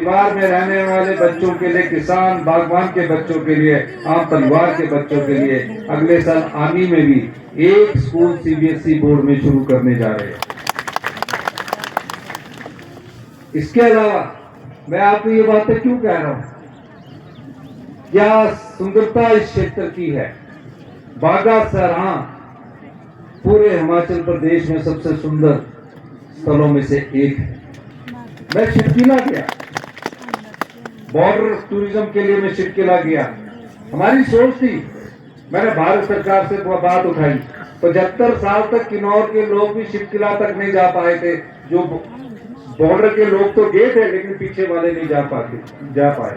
परिवार में रहने वाले बच्चों के लिए, किसान बागवान के बच्चों के लिए, आम परिवार के बच्चों के लिए अगले साल आनी में भी एक स्कूल सीबीएसई बोर्ड में शुरू करने जा रहे हैं। इसके अलावा मैं आपको ये बातें क्यों कह रहा हूं? क्या सुंदरता इस क्षेत्र की है। बागा सराहां पूरे हिमाचल प्रदेश में सबसे सुंदर स्थलों में से एक है। मैं शिरकिला गया, बॉर्डर टूरिज्म के लिए मैं शिरकिला गया। हमारी सोच थी, मैंने भारत सरकार से बात उठाई, 75 साल तक किन्नौर के लोग भी शिरकिला तक नहीं जा पाए थे। जो बॉर्डर के लोग तो गए थे, लेकिन पीछे वाले नहीं जा पाए।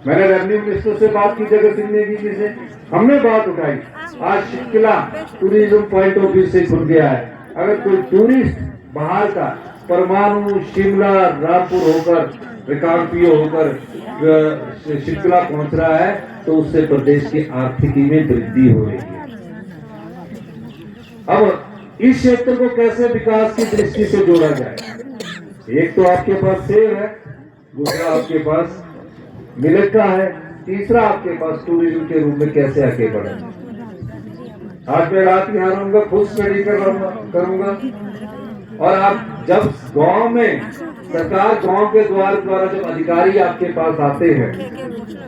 मैंने रेवेन्यू मिनिस्टर से बात की, जगत सिंह नेगी जी से, हमने बात उठाई। आज शिरकिला टूरिज्म पॉइंट ऑफ व्यू से खुल गया है। अगर कोई टूरिस्ट बाहर का परमाणु, शिमला, रामपुर होकर, रिकांगपिओ होकर शिरकिला पहुंच रहा है, तो उससे प्रदेश की आर्थिकी में वृद्धि हो रही है। अब इस क्षेत्र को कैसे विकास की दृष्टि से जोड़ा जाए? एक तो आपके पास सेब है, दूसरा आपके पास मिलेट का है, तीसरा आपके पास टूरिज्म के रूप में कैसे आगे बढ़े। आज मैं रात यहाँ रहूंगा, खुद स्टडी करूंगा। और आप जब गांव में सरकार, गांव के द्वारा जब अधिकारी आपके पास आते हैं,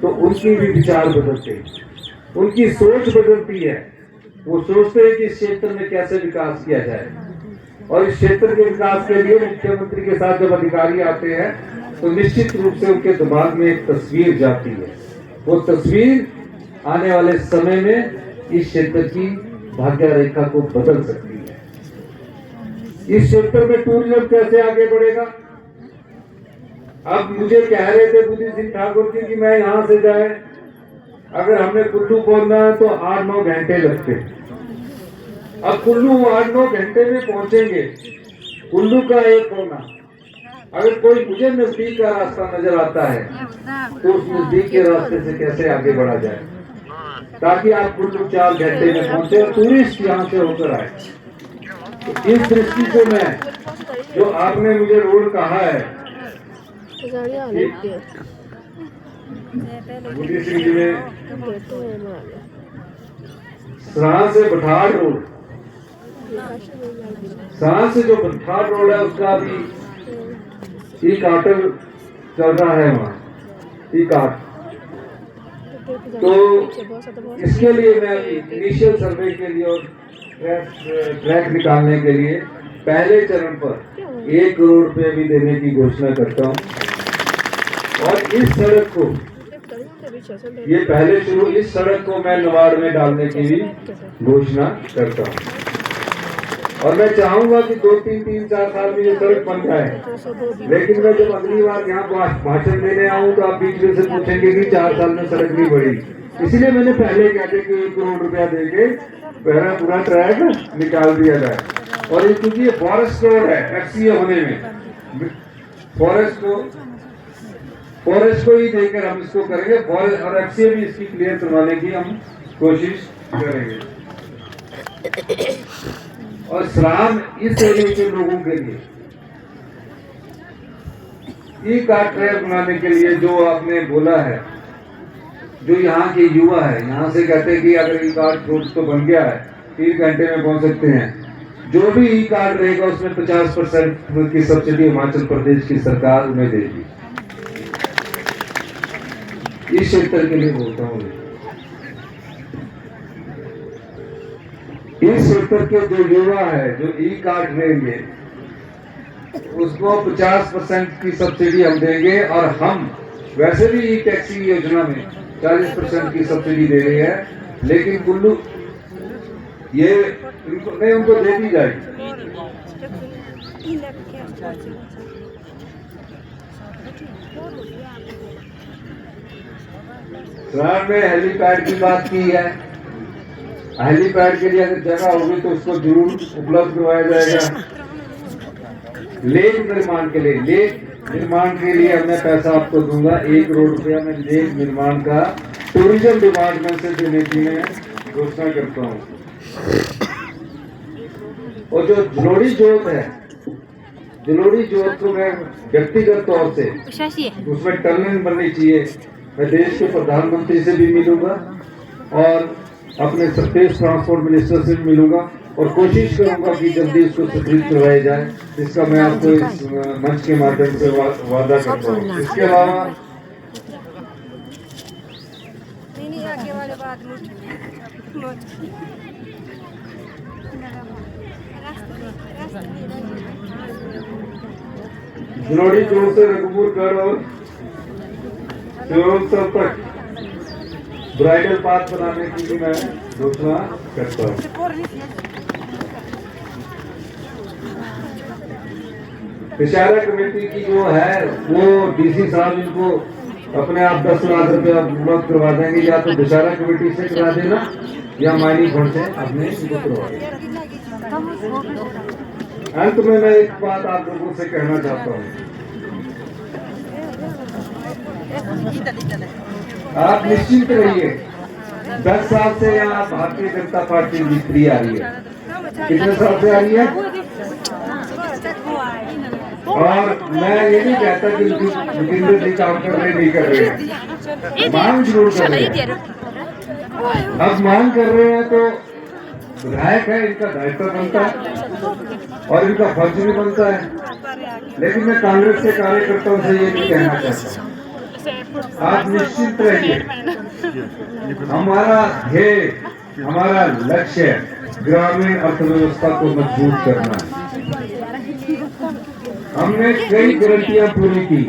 तो उनकी भी विचार बदलते हैं, उनकी सोच बदलती है। वो सोचते हैं कि इस क्षेत्र में कैसे विकास किया जाए। और इस क्षेत्र के विकास के लिए मुख्यमंत्री के साथ जब अधिकारी आते हैं, तो निश्चित रूप से उनके दिमाग में एक तस्वीर जाती है। वो तस्वीर आने वाले समय में इस क्षेत्र की भाग्य रेखा को बदल सकती है। इस क्षेत्र में टूरिज्म कैसे आगे बढ़ेगा? अब मुझे कह रहे थे बुद्धि सिंह ठाकुर जी कि मैं यहां से जाए, अगर हमें कुल्लू पहुंचना है तो 8-9 घंटे लगते। अब कुल्लू 8-9 घंटे में पहुंचेंगे, कुल्लू का एक कोना। अगर कोई मुझे नजदीक का रास्ता नजर आता है, तो उस नजदीक के रास्ते से कैसे आगे बढ़ा जाए, ताकि आप कुल्लू 4 घंटे में पहुंचे और टूरिस्ट यहाँ से होकर आए। तो इस दृष्टि से मैं, जो आपने मुझे रोड कहा है, बुद्धि सिंह जी ने सराहां से बठाड़ रोड, सराहां से जो बठाड़ रोड है, उसका भी ई कार्टर चल रहा है वहाँ, ई कार्ट। तो इसके लिए मैं इनिशियल सर्वे के लिए और ट्रैक निकालने के लिए पहले चरण पर 1 करोड़ रुपए भी देने की घोषणा करता हूँ। और इस सड़क को, ये पहले शुरू, इस सड़क को मैं नवाड़ में डालने की भी घोषणा करता हूँ। और मैं चाहूंगा कि 2-3-4 साल में ये सड़क बन जाए। लेकिन मैं जब अगली बार यहाँ भाषण देने आऊँ, तो आप बीच में से पूछेंगे कि 4 साल में सड़क नहीं बढ़ी। इसलिए मैंने पहले कहते कि 1 करोड़ रुपया देके पूरा ट्रैक निकाल दिया जाए। और ये क्योंकि ये फॉरेस्ट रोड है, एफसीए होने में फॉरेस्ट को ही देकर हम इसको करेंगे। फॉरेस्ट और एफसीए भी इसकी क्लियर करवाने की हम कोशिश करेंगे। और सराहां इस एरिया के लोगों के लिए ई कार्ट ट्रैक बनाने के लिए, जो आपने बोला है, जो यहाँ के युवा है, यहाँ से कहते हैं कि अगर ई कार्ट रोड तो बन गया है, 3 घंटे में पहुंच सकते हैं। जो भी ई कार्ट रहेगा उसमें 50% की सब्सिडी हिमाचल प्रदेश की सरकार उन्हें देगी। इस क्षेत्र के लिए बोलता हूँ। इस क्षेत्र के जो युवा है, जो ई कार्ड लेंगे, उसको 50% की सब्सिडी हम देंगे। और हम वैसे भी ई टैक्सी योजना में 40% की सब्सिडी दे रहे हैं, लेकिन कुल्लू ये उनको दे दी जाएगी। सराहां में हेलीपैड की बात की है। हेलीपैड के लिए अगर जगह होगी तो उसको जरूर उपलब्ध करवाया जाएगा। लेक निर्माण के लिए मैं पैसा आपको दूंगा, 1 करोड़ रुपया मैं लेक निर्माण का टूरिज्म डिपार्टमेंट से देने की मैं घोषणा करता हूँ। और जो झलोड़ी जोत है, जलोड़ी जोत को मैं व्यक्तिगत तौर से उसमें टनलिंग बननी चाहिए। मैं देश के प्रधानमंत्री से भी मिलूंगा और अपने स्पेस ट्रांसपोर्ट मिनिस्टर से भी मिलूंगा और कोशिश करूंगा कि जल्दी उसको स्वीकृत करवाया जाए, जिसका मैं आपको इस मंच के माध्यम से वादा करता हूँ। इसके अलावा जलोड़ी जोर से रघुपुरगढ़ और शिवोत्सव तक ब्राइडल पाथ बनाने की भी मैं घोषणा करता हूँ। दशहरा कमेटी की जो है वो डीसी साहब इनको अपने आप 10 लाख रुपया उपलब्ध करवा देंगे, या तो दशहरा कमेटी से करा देना या माइनिंग फंड से अपने इनको करवा देना। अंत में मैं एक बात आप लोगों से कहना चाहता हूँ, आप निश्चिंत रहिए। 10 साल से यहाँ भारतीय जनता पार्टी जीतती आ रही है। कितने साल से आ रही है? और मैं ये नहीं कहता कि जोगिंदर जी काम कर रहे नहीं कर रहे हैं, मांग जरूर कर रहे हैं। अब मांग कर रहे हैं तो विधायक है, इनका दायित्व बनता है और इनका फर्ज भी बनता है। लेकिन मैं कांग्रेस के कार्यकर्ताओं से ये नहीं कहना चाहता, आप निश्चिंत रहिए। हमारा ध्येय, हमारा लक्ष्य ग्रामीण अर्थव्यवस्था को मजबूत करना है। हमने कई गारंटियां पूरी की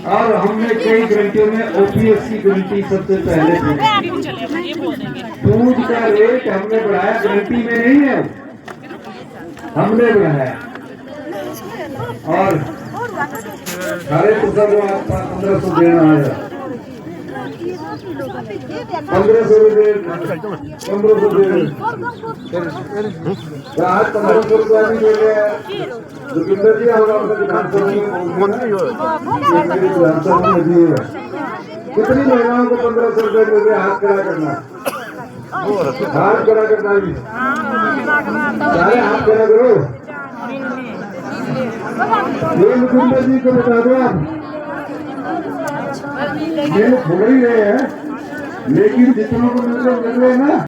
और हमने कई गारंटियों में ओपीएस की गारंटी सबसे पहले दी। दूध का रेट हमने बढ़ाया, गारंटी में नहीं है, हमने बढ़ाया। और सारे पुस्तक जो आपका 1500 देना आया, 1500 रुपये 1500 दे आज 1500 रुपया नहीं दे रहे हैं। जोगिंदर जी होगा विधानसभा में दिए कितनी महिलाओं को 1500 रुपये मिल रहे? हाथ खड़ा करना, हाथ खड़ा करना भी सारे हाथ खड़ा करो। ये जोगिंदर जी को बता दो, आप ये लोग बोल ही रहे हैं, लेकिन जितनों को मिल रहे हैं ना